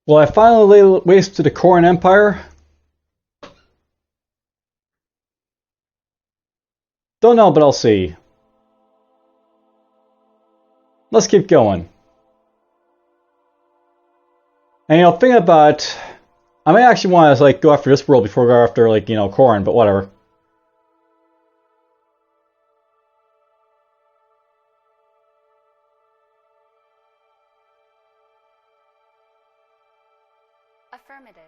Will I finally lay waste to the Khaoron Empire? Don't know, but I'll see. Let's keep going. And thinking about, I may actually want to go after this world before I go after Khaoron, but whatever. Affirmative.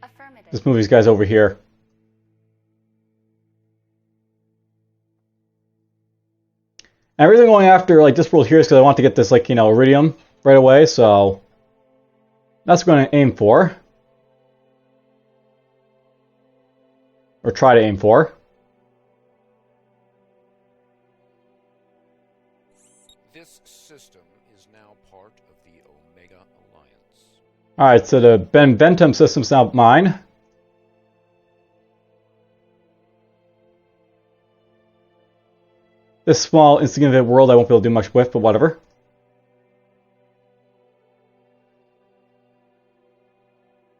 Affirmative. This movie's guy's over here. And everything going after this world here is because I want to get this iridium right away, so that's what I'm going to aim for. Or try to aim for. This system is now part of the Omega Alliance. Alright, so the Benventum system's now mine. This small, insignificant world I won't be able to do much with, but whatever.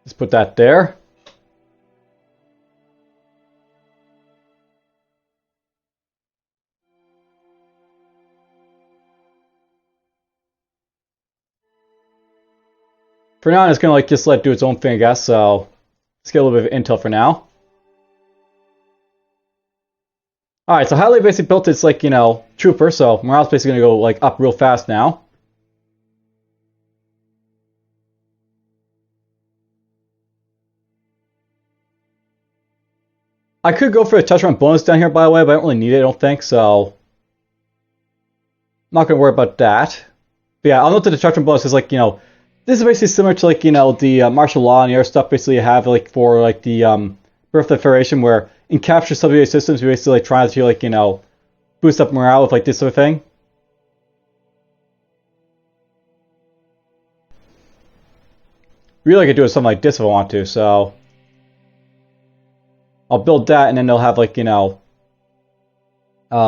Let's put that there. For now, I'm just gonna just let it do its own thing, I guess. So let's get a little bit of intel for now. All right, so Highly basically built its trooper, so morale's basically gonna go up real fast now. I could go for a touch run bonus down here, by the way, but I don't really need it. I don't think so. I'm not gonna worry about that. But yeah, I'll note that the touch run bonus is this is basically similar to the martial law and the other stuff basically you have for the Birth of the Federation, where in capture subsidiary systems you basically try to boost up morale with this sort of thing. Really, I could do something like this if I want to. So I'll build that, and then they'll have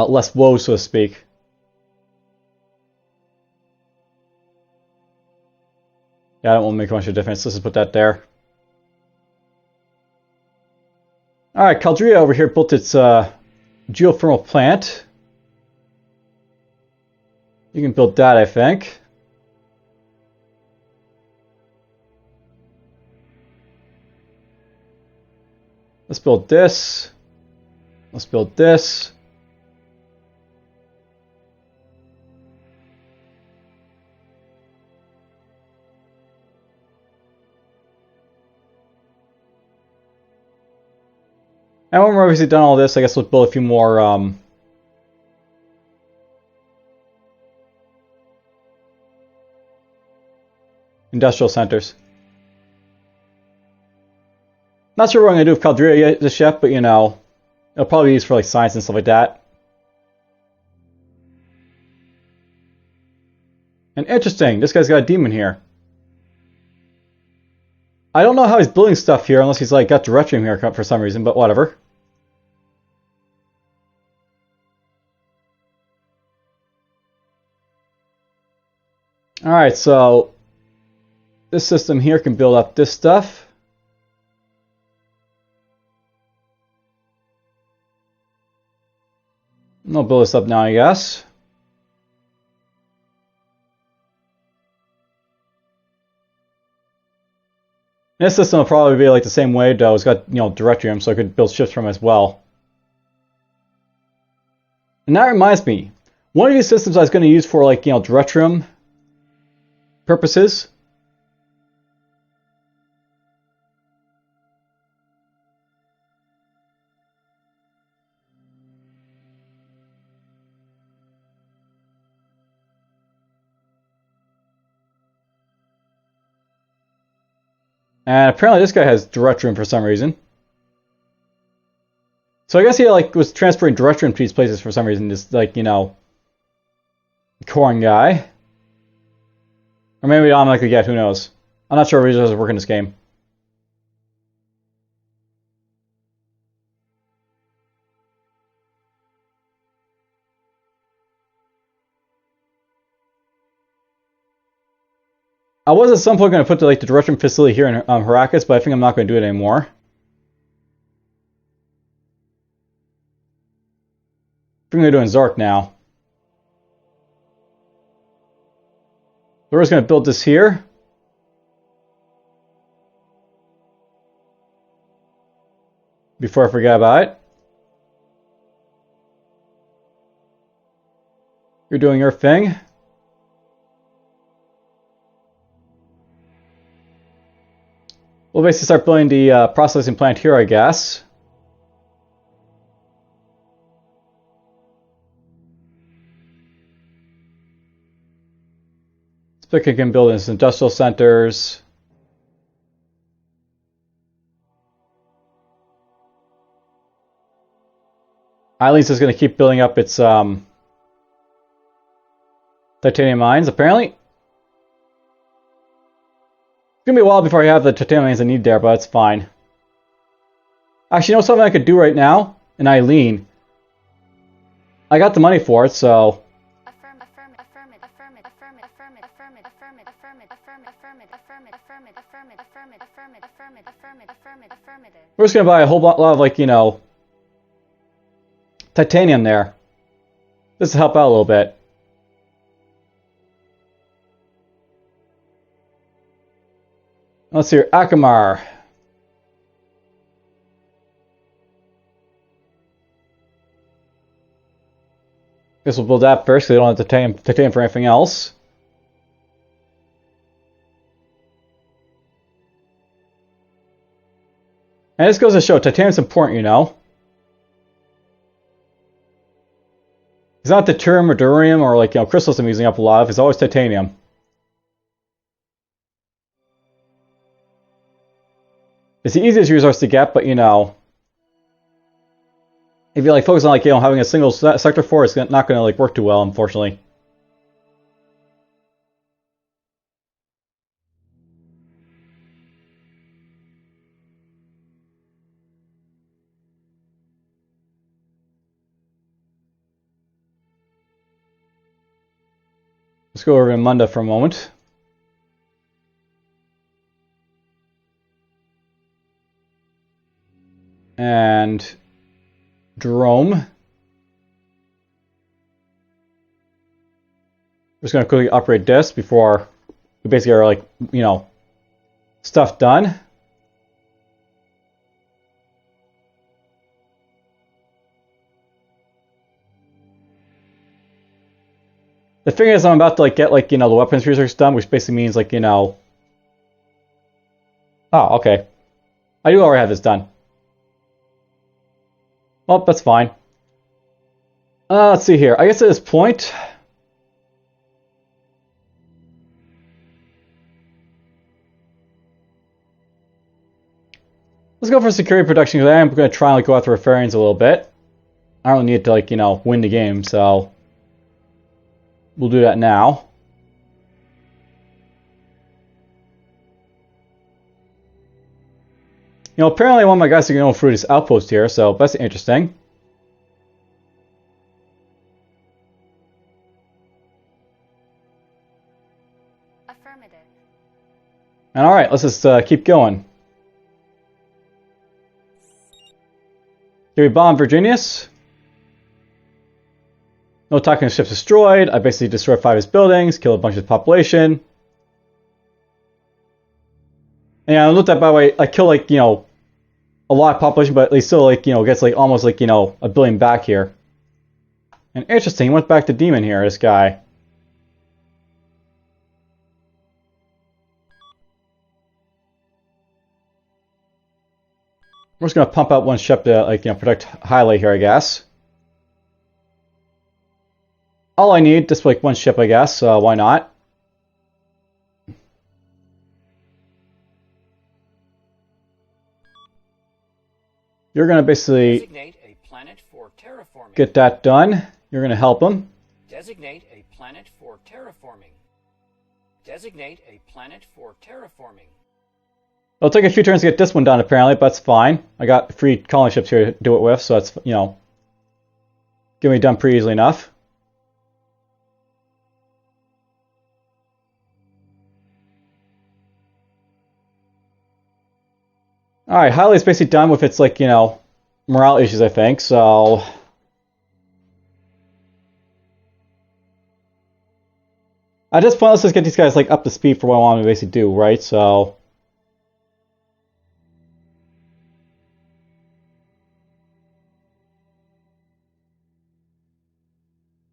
less woes, so to speak. Yeah, that won't make much of a difference. Let's just put that there. Alright, Caldria over here built its geothermal plant. You can build that, I think. Let's build this. Let's build this. And when we're obviously done all this, I guess we'll build a few more industrial centers. Not sure what I'm going to do with Caldria just yet, but it'll probably be used for science and stuff like that. And interesting, this guy's got a demon here. I don't know how he's building stuff here unless he's got Directrium here for some reason, but whatever. Alright, so this system here can build up this stuff. I'll build this up now, I guess. This system will probably be the same way, though. It's got, Directrium, so I could build ships from it as well. And that reminds me, one of these systems I was going to use for, Directrium purposes. And apparently this guy has Directrium for some reason. So I guess he was transferring Directrium to these places for some reason, this Khaoron guy. Or maybe automatically get, who knows. I'm not sure if he does work in this game. I was at some point going to put the direction facility here in Heracus, but I think I'm not going to do it anymore. I think I'm going to do it in Zark now. We're just going to build this here. Before I forget about it. You're doing your thing. We'll basically start building the processing plant here, I guess. Spica can build his industrial centers. Eileen's just going to keep building up its titanium mines, apparently. It's going to be a while before I have the titanium mines I need there, but it's fine. Actually, you know something I could do right now? In Eileen. I got the money for it, so... We're just going to buy a whole lot of, like, you know... titanium there. This will help out a little bit. Let's see here, Akamar. Guess we'll build that first, because they don't have titanium for anything else. And this goes to show, titanium's important, you know. It's not the deuterium or durium or, like, you know, crystals I'm using up a lot of. It's always titanium. It's the easiest resource to get, but, you know, if you, like, focus on, like, you know, having a single sector for it, it's not going to, like, work too well, unfortunately. Let's go over to Munda for a moment. And Jerome. We're just going to quickly upgrade this before we basically are, like, you know, stuff done. The thing is, I'm about to, like, get, like, you know, the weapons research done, which basically means, like, you know... Oh, okay. I do already have this done. Well, that's fine. Let's see here. I guess at this point... Let's go for security protection, because I am going to try and, like, go after Rifarians a little bit. I don't need to, like, you know, win the game, so... We'll do that now. You know, apparently one of my guys are going through this outpost here, so that's interesting. Affirmative. And alright, let's just keep going. Here we bomb Virginius. No talking ships destroyed. I basically destroyed 5 of his buildings, killed a bunch of his population. And I looked at, by the way, I killed, like, you know, a lot of population, but he still, like, you know, gets, like, almost, like, you know, a billion back here. And interesting, he went back to Demon here, this guy. We're just gonna pump out one ship to, like, you know, protect Highlight here, I guess. All I need, just like one ship, I guess. Why not? You're gonna basically Designate a planet for terraforming. get that done. You're gonna help him. Designate a planet for terraforming. Designate a planet for terraforming. It'll take a few turns to get this one done, apparently, but that's fine. I got 3 colony ships here to do it with, so that's, you know, get me done pretty easily enough. Alright, Highlight's basically done with its, like, you know, morale issues, I think, so... At this point, let's just get these guys, like, up to speed for what I want to basically do, right? So...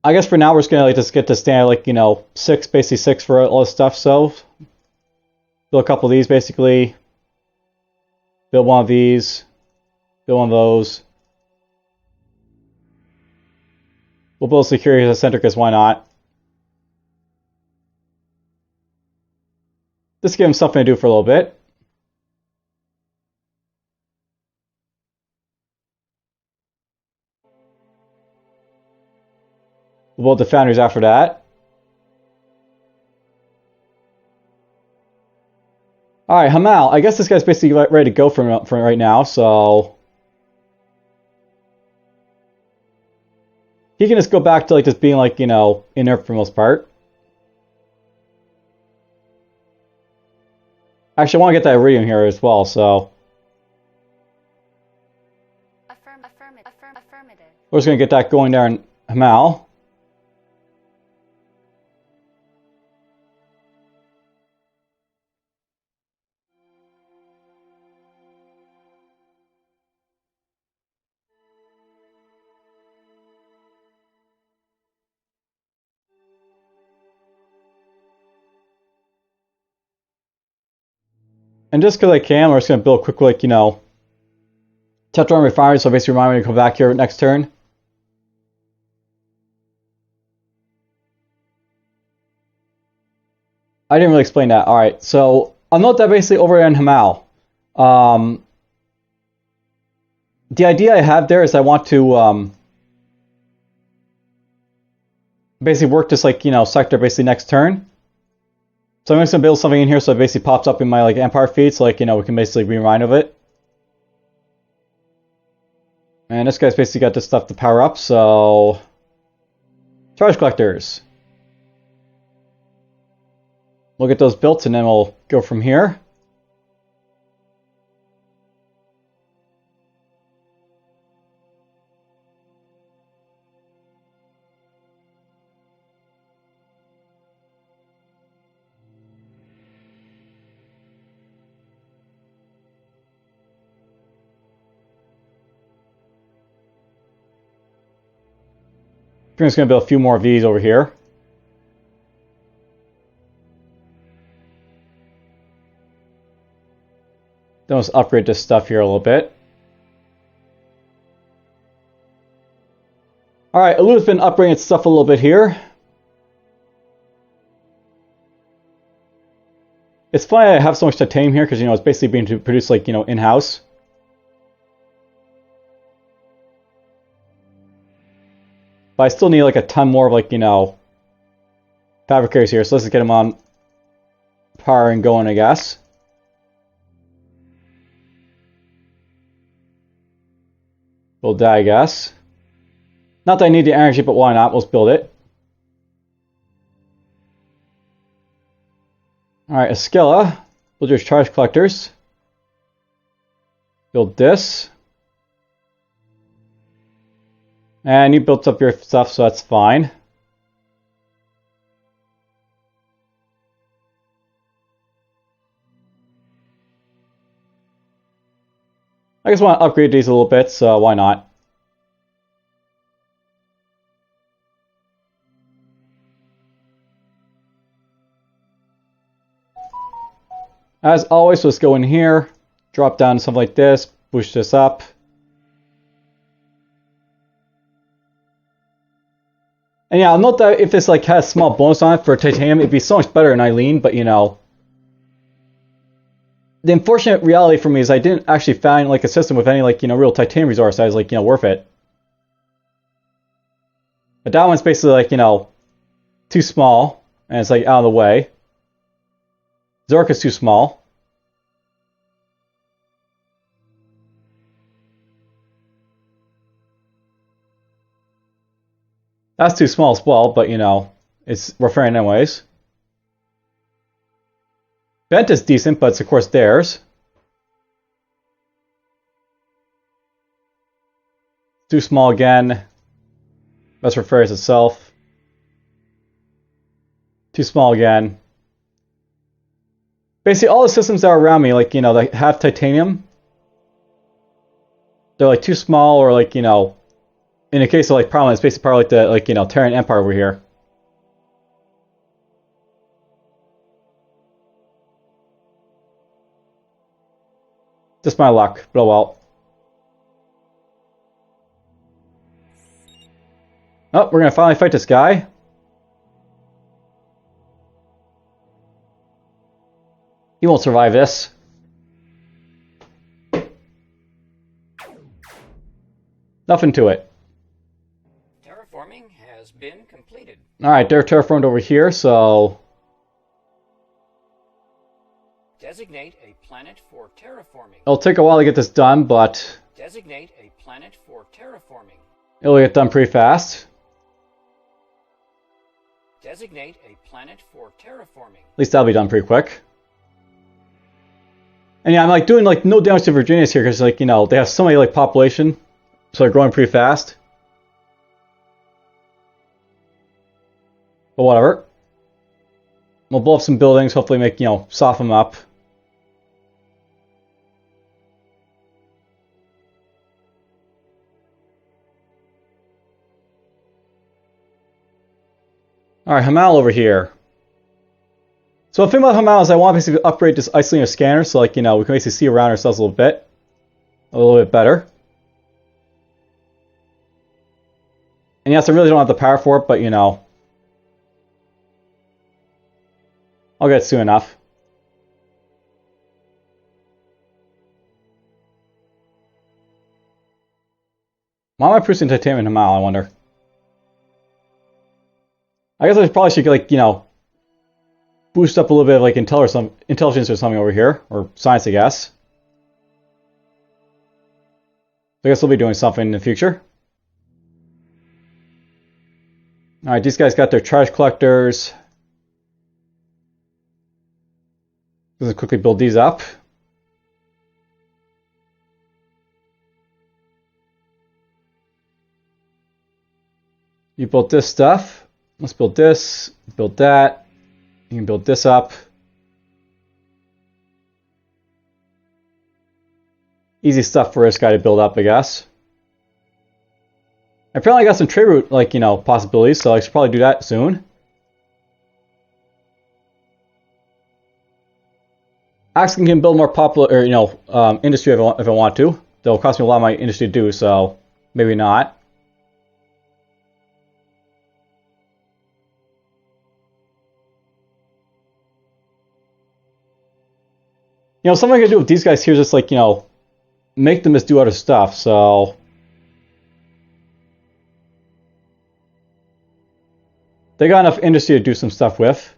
I guess for now we're just gonna, like, just get to standard, like, you know, basically 6 for all this stuff, so... Build a couple of these, basically. Build one of these. Build one of those. We'll build security as a center, because why not? Just give him something to do for a little bit. We'll build the foundries after that. Alright, Hamal. I guess this guy's basically ready to go from right now, so... He can just go back to, like, just being, like, you know, inert for the most part. Actually, I want to get that iridium here as well, so... Affirmative. We're just going to get that going there in Hamal. And just because I can, we're just going to build a quick, like, you know, Tetron refinery, so basically remind me to come back here next turn. I didn't really explain that. Alright, so I'll note that basically over in Hamal. The idea I have there is I want to basically work this, like, you know, sector basically next turn. So I'm just going to build something in here so it basically pops up in my, like, Empire feed, so, like, you know, we can basically be reminded of it. And this guy's basically got this stuff to power up, so... Charge collectors. We'll get those built and then we'll go from here. I'm just going to build a few more of these over here. Then let's upgrade this stuff here a little bit. Alright, Alu's been upgrading its stuff a little bit here. It's funny I have so much titanium here because, you know, it's basically being produced, like, you know, in-house. But I still need, like, a ton more of, like, you know, fabricators here. So let's just get them on power and going, I guess. Build that, I guess. Not that I need the energy, but why not? Let's build it. Alright, Esquila. Build your charge collectors. Build this. And you built up your stuff, so that's fine. I just want to upgrade these a little bit, so why not? As always, let's go in here, drop down something like this, push this up. And yeah, I'll note that if this, like, has a small bonus on it for titanium, it'd be so much better in Eileen, but, you know. The unfortunate reality for me is I didn't actually find, like, a system with any, like, you know, real titanium resource that is, like, you know, worth it. But that one's basically, like, you know, too small, and it's, like, out of the way. Zork is too small. That's too small as well, but, you know, we're fair anyways. Bent is decent, but it's, of course, theirs. Too small again. Best for Fairies itself. Too small again. Basically, all the systems that are around me, like, you know, that have titanium, they're, like, too small, or, like, you know, in the case of, like, Parliament, it's basically part of, like, the, like, you know, Terran Empire over here. Just my luck, but oh well. Oh, we're gonna finally fight this guy. He won't survive this. Nothing to it. Terraforming has been completed. Alright, they're terraformed over here, so... Designate a planet for terraforming. It'll take a while to get this done, but... Designate a planet for terraforming. It'll get done pretty fast. Designate a planet for terraforming. At least that'll be done pretty quick. And yeah, I'm like doing like no damage to Virginia's here because like, you know, they have so many like population, so they're growing pretty fast. But whatever. We'll blow up some buildings, hopefully make, you know, soften them up. Alright, Hamal over here. So the thing about Hamal is I want to basically upgrade this isolator scanner so like, you know, we can basically see around ourselves a little bit. A little bit better. And yes, I really don't have the power for it, but you know. I'll get it soon enough. Why am I producing titanium in Hamal, I wonder? I guess I probably should, like, you know, boost up a little bit of, like, intelligence or something over here. Or science, I guess. I guess we'll be doing something in the future. Alright, these guys got their charge collectors. Let's quickly build these up. You built this stuff. Let's build this, build that. You can build this up. Easy stuff for this guy to build up, I guess. Apparently I got some trade route, like, you know, possibilities, so I should probably do that soon. Axon can build more popular, or, you know, industry if I want to. That'll cost me a lot of my industry to do, so maybe not. You know, something I can do with these guys here is just, like, you know, make them just do other stuff, so... They got enough industry to do some stuff with.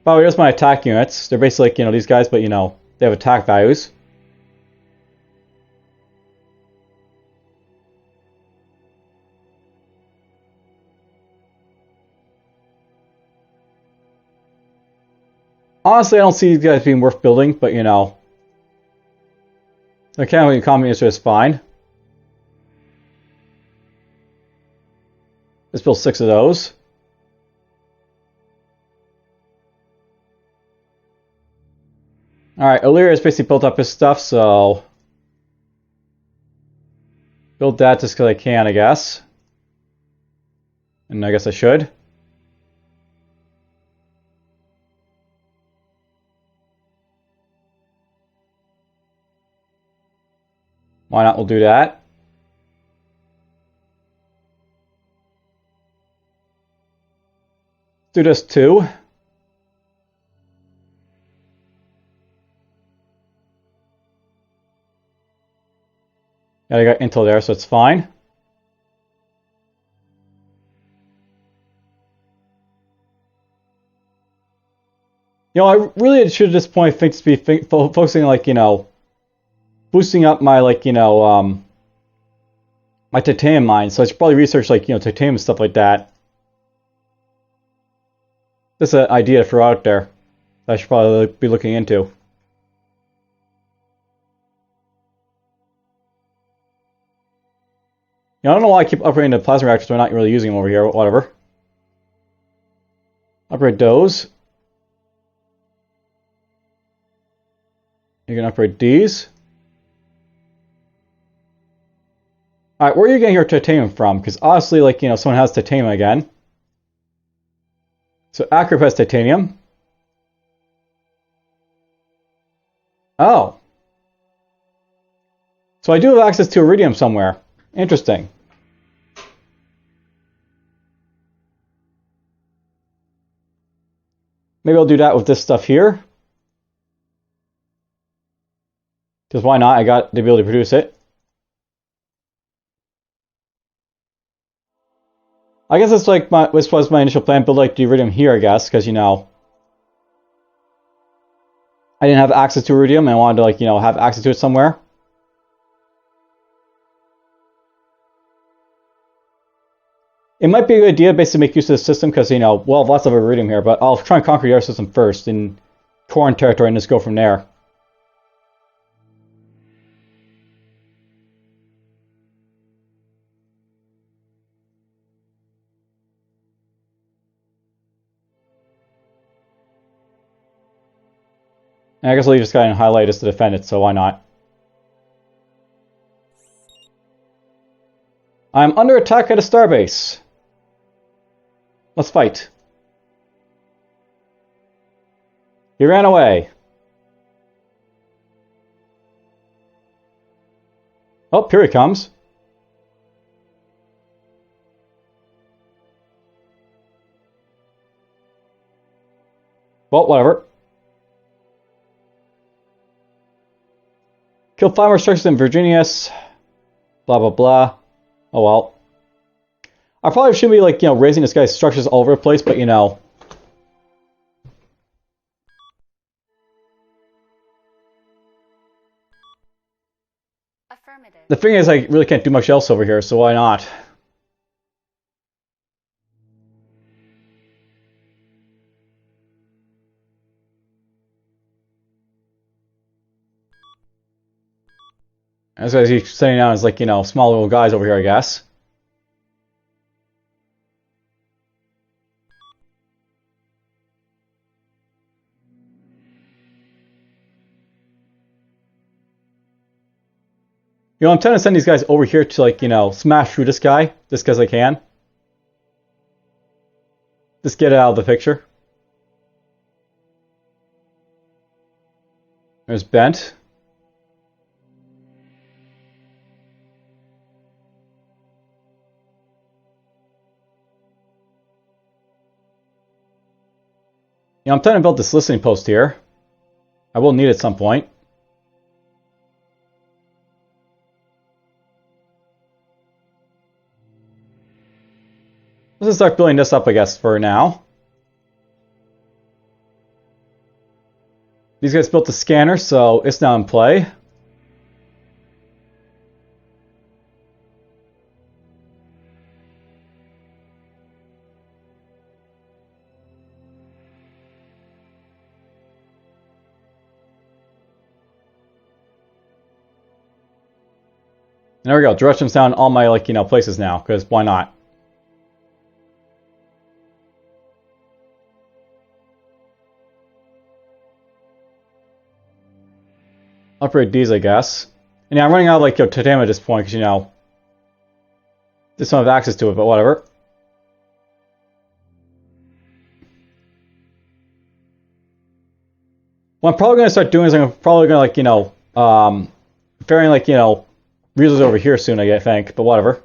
By the way, here's my attack units. They're basically like, you know, these guys, but, you know, they have attack values. Honestly, I don't see these guys being worth building, but, you know, the Canadian economy is just fine. Let's build 6 of those. Alright, Illyria has basically built up his stuff, so... Build that just because I can, I guess. And I guess I should. Why not? We'll do that. Do this too. Yeah, I got intel there, so it's fine. You know, I really should at this point think to be focusing, like, you know, boosting up my, like, you know, my titanium mine. So I should probably research, like, you know, titanium and stuff like that. Just an idea to throw out there. that I should probably be looking into. I don't know why I keep upgrading the plasma reactors, we're not really using them over here, but whatever. Upgrade those. You can upgrade these. Alright, where are you getting your titanium from? Because honestly, like, someone has titanium again. So Akrip has titanium. Oh. So I do have access to iridium somewhere. Interesting. Maybe I'll do that with this stuff here. Because why not? I got the ability to produce it. I guess it's like this was my initial plan, build like the iridium here, I guess, because I didn't have access to iridium and I wanted to like, have access to it somewhere. It might be a good idea basically to make use of the system because, we'll have lots of iridium here, but I'll try and conquer the other system first in Khaoron territory and just go from there. And I guess I'll just go ahead and highlight this to defend it, so why not? I'm under attack at a starbase. Let's fight. He ran away. Oh, here he comes. Well, whatever. Kill 5 more structures in Virginius. Blah, blah, blah. Oh, well. I probably shouldn't be, like, raising this guy's structures all over the place, but, Affirmative. The thing is, I really can't do much else over here, so why not? As he's sitting down as, like, small little guys over here, I guess. I'm trying to send these guys over here to, like, smash through this guy, just because I can. Just get it out of the picture. There's Bent. I'm trying to build this listening post here. I will need it at some point. Let's just start building this up, I guess, for now. These guys built the scanner, so it's now in play. There we go. Directions down all my, like, places now, because why not? Upgrade these, I guess. And yeah, I'm running out of, like, titanium at this point, because, just don't have access to it, but whatever. What I'm probably going to start doing is I'm probably going to, like, ferrying, like, resources over here soon, I think, but whatever.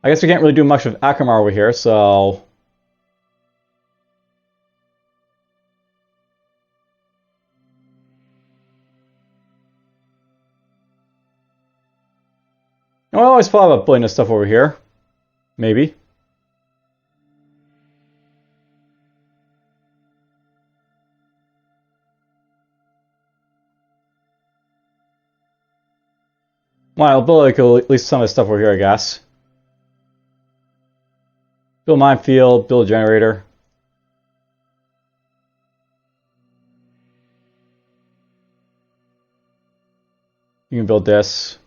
I guess we can't really do much with Akamar over here, so... I always thought about putting this stuff over here. Maybe. Well, I'll build like at least some of the stuff over here, I guess. Build minefield, build a generator. You can build this.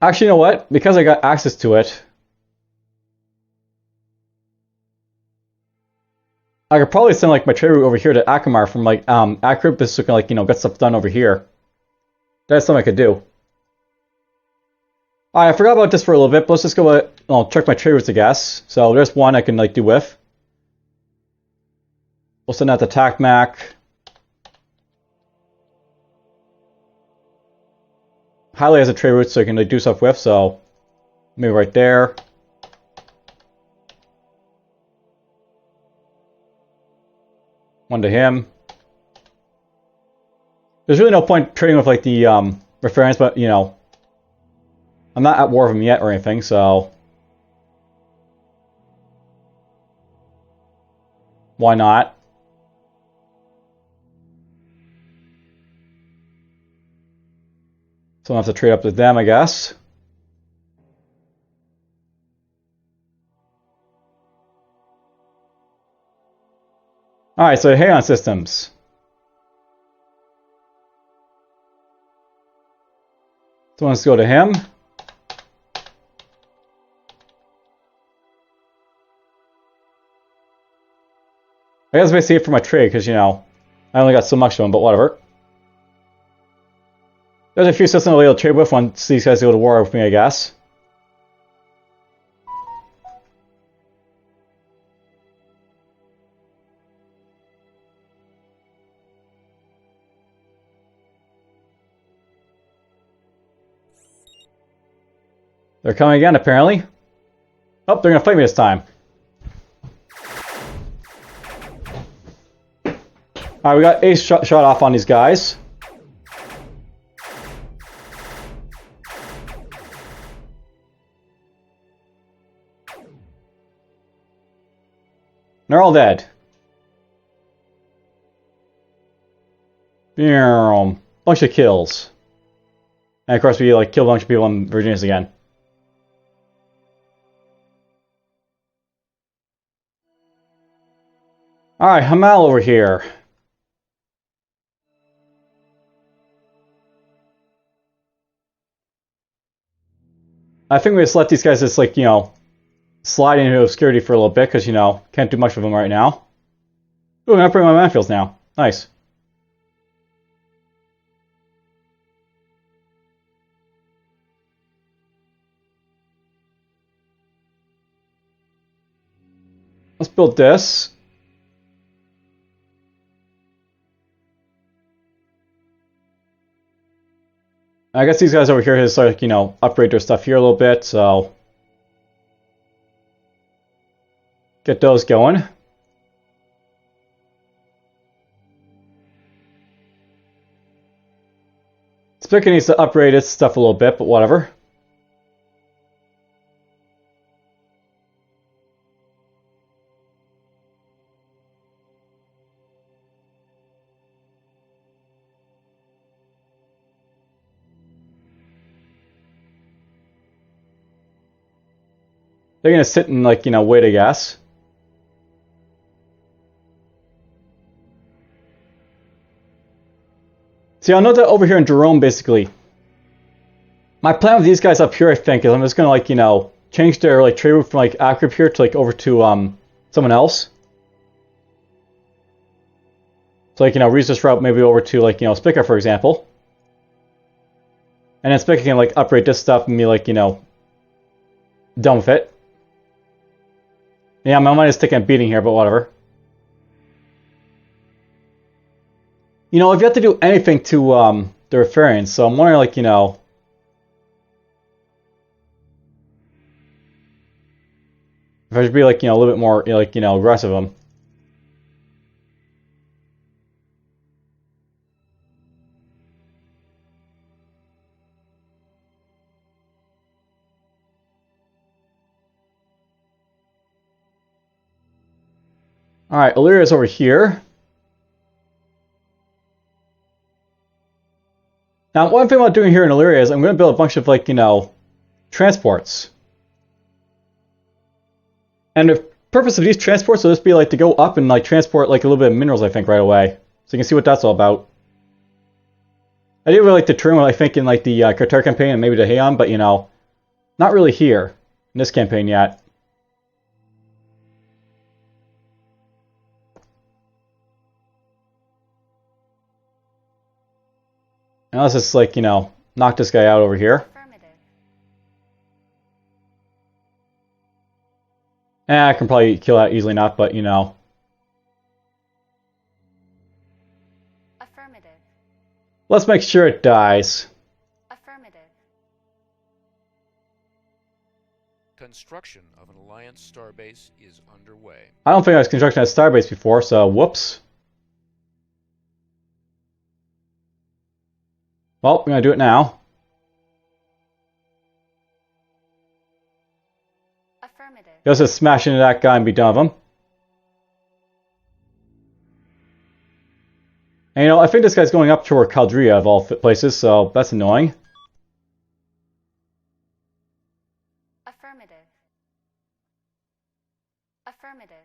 Actually, you know what? Because I got access to it, I could probably send like my trade route over here to Akamar from like Akribis, so I can like get stuff done over here. That's something I could do. Alright, I forgot about this for a little bit, but let's just go I'll check my trade routes, I guess. So there's one I can like do with. We'll send out the TACMAC. Highly has a trade route so I can like do stuff with, so maybe right there. One to him. There's really no point trading with like the reference, but I'm not at war with him yet or anything, so why not? So I'll have to trade up with them, I guess. Alright, so Heyoun systems. So let's go to him. I guess basically it for my trade, because, I only got so much of them, but whatever. There's a few systems I'll be able to trade with once these guys go to war with me, I guess. They're coming again, apparently. Oh, they're gonna fight me this time. Alright, we got ace shot off on these guys. They're all dead. Bunch of kills. And of course we like kill a bunch of people in Virginia's again. Alright, Hamal over here. I think we just let these guys just like, slide into obscurity for a little bit, because, can't do much with them right now. Ooh, I'm upgrading my minefields now. Nice. Let's build this. I guess these guys over here just like, upgrade their stuff here a little bit, so get those going. Spica needs to upgrade its stuff a little bit, but whatever. They're gonna sit and like, wait, I guess. See, I'll note that over here in Jerome, basically. My plan with these guys up here, I think, is I'm just gonna like, change their like trade route from like Akrib here to like over to someone else. So like, reuse this route maybe over to like, Spica, for example. And then Spica can like upgrade this stuff and be like, done with it. Yeah, my mind is taking a beating here, but whatever. If you have to do anything to the reference, so I'm wondering, like, if I should be like, a little bit more, like, aggressive with them. Alright, Illyria's over here. Now, one thing about doing here in Illyria is I'm going to build a bunch of, like, you know, transports. And the purpose of these transports will just be, like, to go up and, like, transport, like, a little bit of minerals, I think, right away. So you can see what that's all about. I did really like the terminal, I think, in, like, the Cartare campaign and maybe the Heyoun, but, you know, not really here in this campaign yet. And let's just, like, you know, knock this guy out over here. Affirmative. I can probably kill that easily enough, but, you know. Affirmative. Let's make sure it dies. Affirmative. Construction of an Alliance starbase is underway. I don't think I was constructing a starbase before, so whoops. Well, we're going to do it now. Affirmative. Let's just smash into that guy and be done with him. And you know, I think this guy's going up toward Caldria of all places, so that's annoying. Affirmative. Affirmative.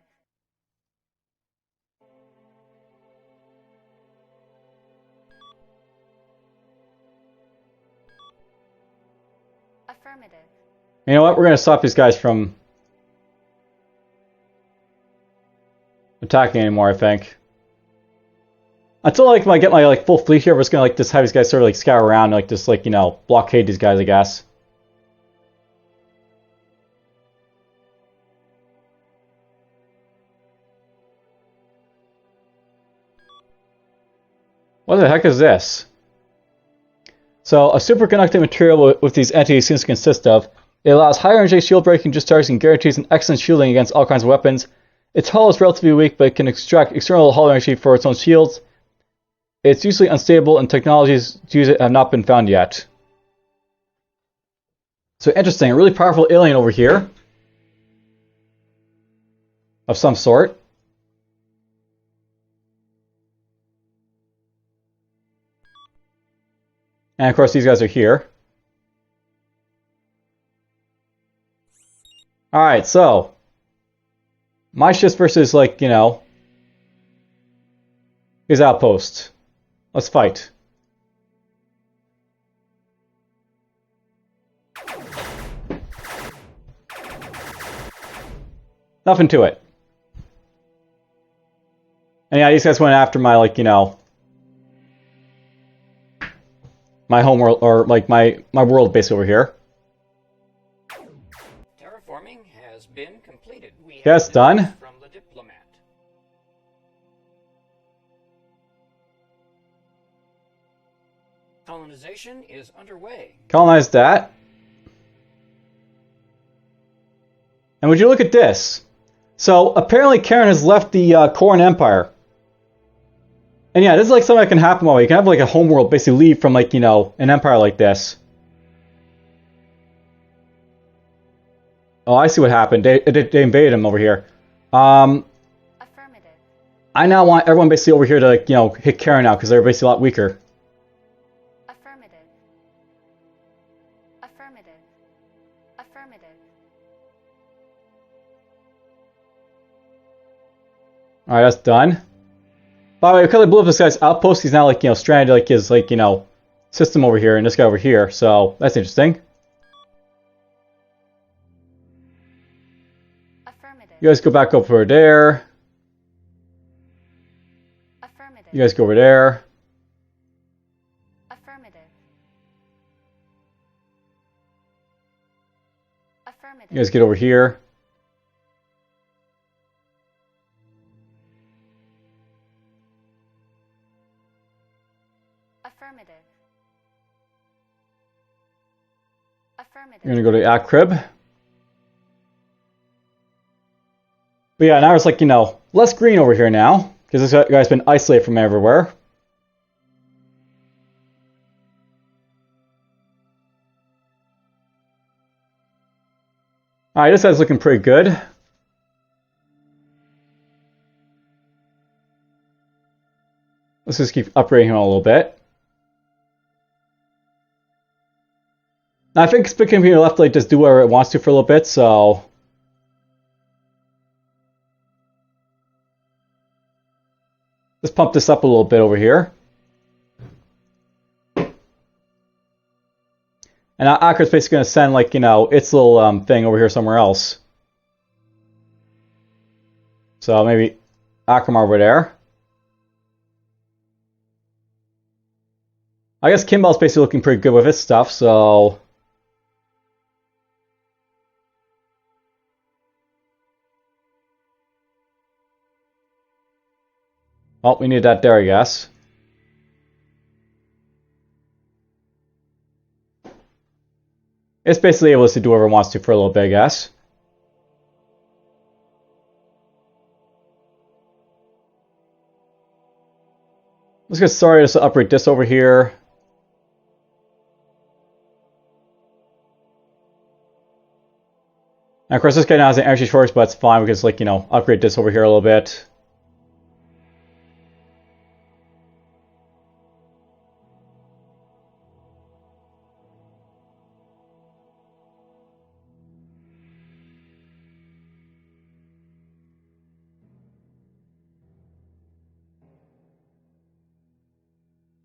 Affirmative. You know what? We're going to stop these guys from attacking anymore, I think. Until, like, when I get my, like, full fleet here, we're just going to, like, just have these guys sort of, like, scour around and, like, just, like, you know, blockade these guys, I guess. What the heck is this? So, a superconducting material with these entities seems to consist of. It allows higher energy shield breaking discharges and guarantees an excellent shielding against all kinds of weapons. Its hull is relatively weak, but it can extract external hull energy for its own shields. It's usually unstable, and technologies to use it have not been found yet. So interesting, a really powerful alien over here. Of some sort. And of course these guys are here. Alright, so. My ships versus, like, you know, his outpost. Let's fight. Nothing to it. And yeah, these guys went after my, like, you know, my home world, or like my world base over here. Terraforming has been completed. We have Yes, done. news from the diplomat. Colonization is underway. Colonize that. And would you look at this? So apparently Khaoron has left the Khaoron Empire. And yeah, this is like something that can happen while you can have like a homeworld basically leave from, like, you know, an empire like this. Oh, I see what happened. They invaded him over here. Affirmative. I now want everyone basically over here to, like, you know, hit Khaoron now because they're basically a lot weaker. Affirmative. Affirmative. Affirmative. Alright, that's done. By the way, because I blew up this guy's outpost, he's now, like, you know, stranded, like, his, like, you know, system over here and this guy over here. So that's interesting. Affirmative. You guys go back over there. Affirmative. You guys go over there. Affirmative. Affirmative. You guys get over here. Affirmative. Affirmative. You're gonna go to Akrib. But yeah, now it's like, you know, less green over here now. Because this guy's been isolated from everywhere. Alright, this guy's looking pretty good. Let's just keep upgrading him a little bit. Now, I think Spit can be left to like just do whatever it wants to for a little bit, so let's pump this up a little bit over here. And now Akker's basically going to send, like, you know, its little thing over here somewhere else. So maybe Akramar over there. I guess Kimball's basically looking pretty good with his stuff, so well, we need that there, I guess. It's basically able to do whatever it wants to for a little bit, I guess. Let's get started to upgrade this over here. And of course, this guy now has an energy shortage, but it's fine because, like, you know, upgrade this over here a little bit.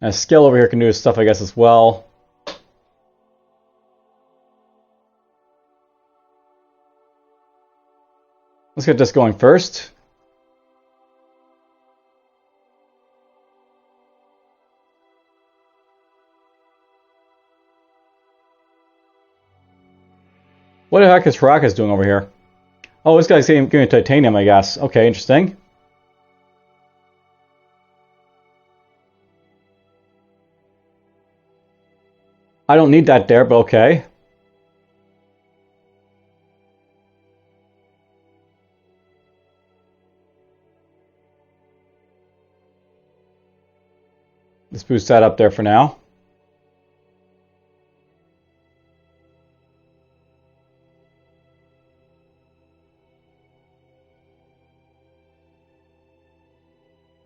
And Skill over here can do his stuff, I guess, as well. Let's get this going first. What the heck is Harakas doing over here? Oh, this guy's giving titanium, I guess. Okay, interesting. I don't need that there, but okay. Let's boost that up there for now.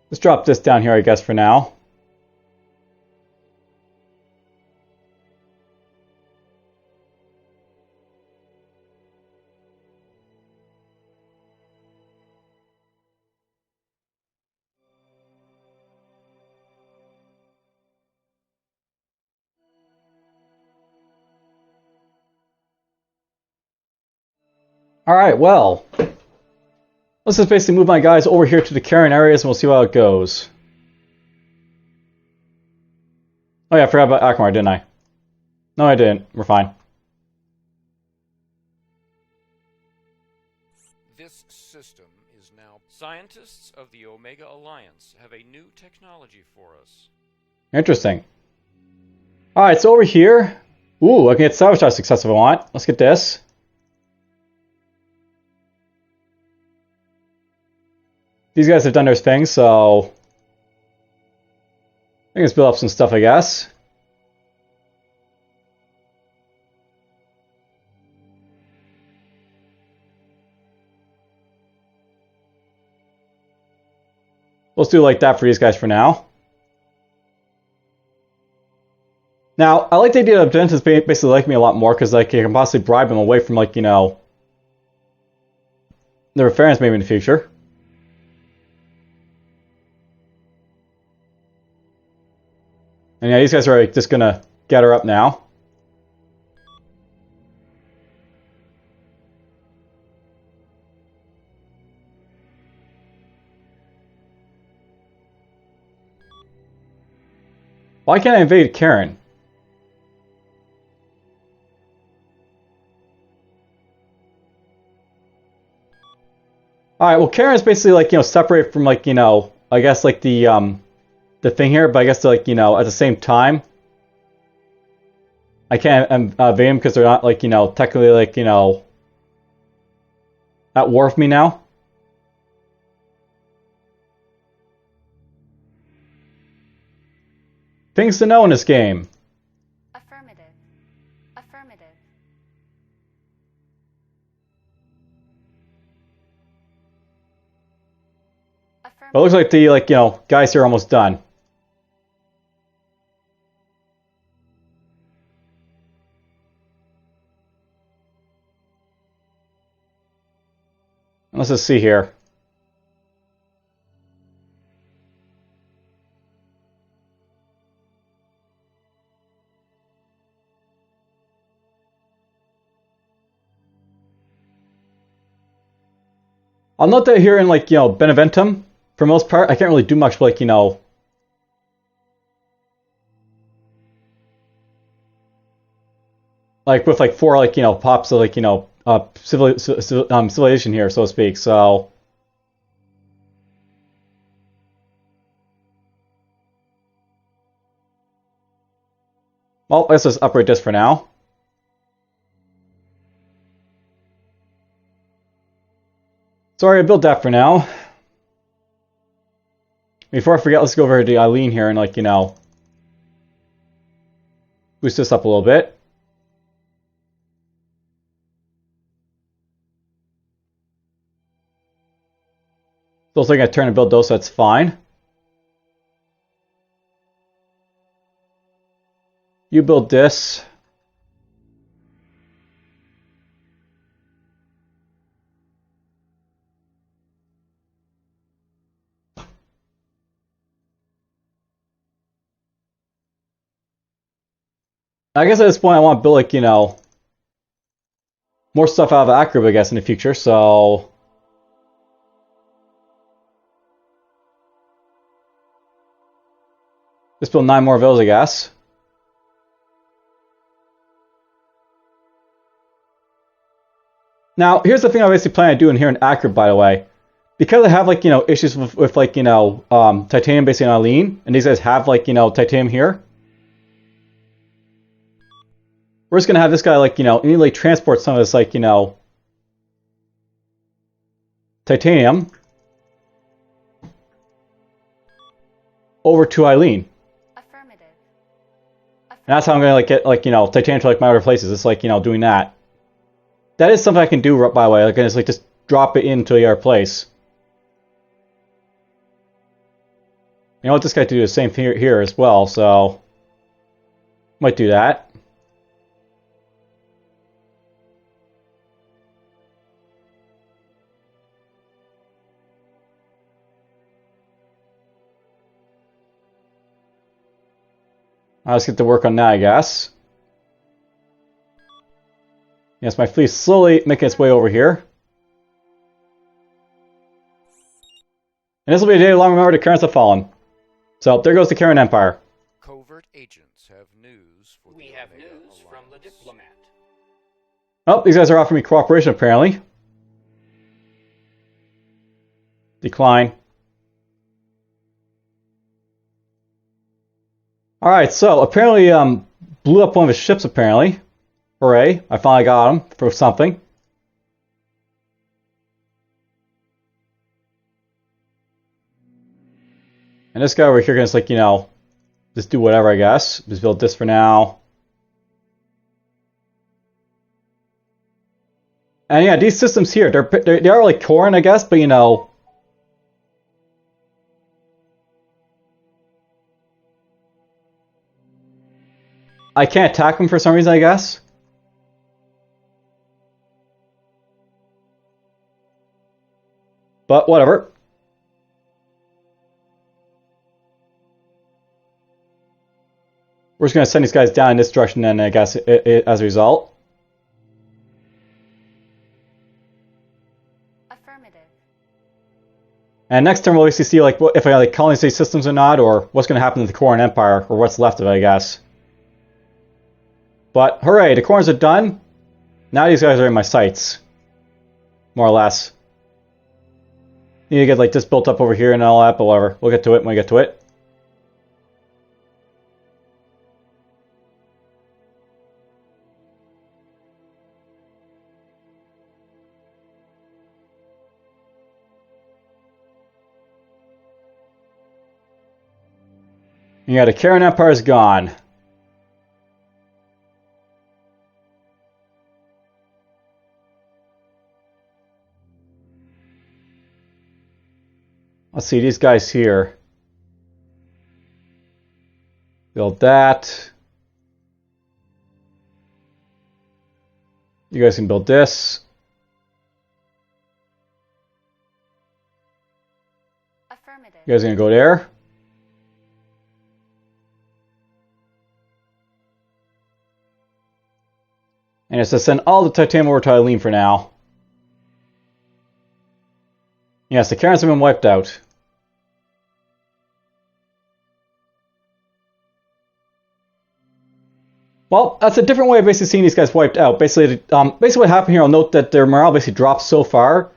Let's drop this down here, I guess, for now. Alright, well, let's just basically move my guys over here to the Khaoron areas and we'll see how it goes. Oh yeah, I forgot about Akmar, didn't I? No, I didn't. We're fine. This system is now... Scientists of the Omega Alliance have a new technology for us. Interesting. Alright, so over here... Ooh, I can get Sabotage success if I want. Let's get this. These guys have done their thing, so I can just build up some stuff, I guess. Let's do like that for these guys for now. Now, I like the idea of dentists basically like me a lot more because, like, you can possibly bribe them away from, like, you know, their affairs maybe in the future. And yeah, these guys are like, just gonna get her up now. Why can't I invade Khaoron? Alright, well, Khaoron is basically, like, you know, separate from, like, you know, I guess, like, the thing here, but I guess, like, you know, at the same time, I can't invade them because they're not, like, you know, technically, like, you know, at war with me now. Things to know in this game. Affirmative. Affirmative. But it looks like the, like, you know, guys here are almost done. Let's just see here. I'll note that here in, like, you know, Beneventum, for most part, I can't really do much, like, you know, like with like 4, like, you know, pops of, like, you know, civilization here, so to speak. So, well, let's just upgrade this for now. Sorry, I built that for now. Before I forget, let's go over to Eileen here and, like, you know, boost this up a little bit. Still taking a turn to build those, so that's fine. You build this. I guess at this point I want to build, like, you know, more stuff out of Acrob, I guess, in the future, so... Just build 9 more of those, I guess. Now, here's the thing I basically plan on doing here in Acrob, by the way. Because I have, like, you know, issues with like, you know, titanium basically on Eileen, and these guys have, like, you know, titanium here. We're just gonna have this guy, like, you know, immediately transport some of this, like, you know, titanium over to Eileen. Affirmative. And that's how I'm gonna, like, get, like, you know, titanium to, like, my other places. It's like, you know, doing that. That is something I can do, by the way. Like, I just, like, just drop it into your place. You know what, this guy to do the same thing here as well, so might do that. Let's get to work on that, I guess. Yes, my fleet's slowly making its way over here. And this will be a day long remember the currents have fallen. So, there goes the Khaoron Empire. Covert agents have news for We the have Omega news from the Alliance. diplomat. Oh, these guys are offering me cooperation, apparently. Decline. Alright, so, apparently, blew up one of his ships, apparently. Hooray, I finally got him for something. And this guy over here can just, like, you know, just do whatever, I guess. Just build this for now. And yeah, these systems here, they are like Khaoron, I guess, but, you know, I can't attack them for some reason, I guess. But whatever. We're just going to send these guys down in this direction then, I guess, as a result. Affirmative. And next turn we'll basically see, like, if I, like, colonize these systems or not, or what's going to happen to the Khaoron Empire, or what's left of it, I guess. But hooray, the Khorons are done. Now these guys are in my sights. More or less. Need to get, like, this built up over here and all that, but whatever. We'll get to it when we get to it. Yeah, the Khaoron Empire is gone. Let's see, these guys here. Build that. You guys can build this. Affirmative. You guys gonna go there? And it's to send all the titanium over to Eileen for now. Yes, the Kharons have been wiped out. Well, that's a different way of basically seeing these guys wiped out. Basically, basically what happened here, I'll note that their morale basically dropped so far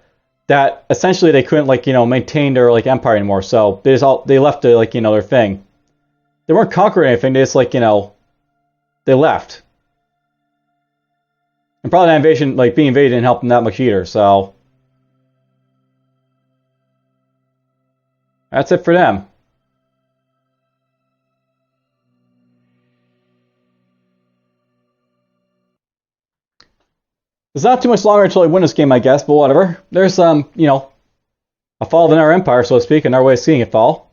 that essentially they couldn't, like, maintain their, like, empire anymore. So they left the, like, their thing. They weren't conquering anything. They just, like, they left. And probably that invasion, like, being invaded didn't help them that much either. So that's it for them. There's not too much longer until I win this game, I guess, but whatever. There's, a fall of another empire, so to speak, another way of seeing it fall.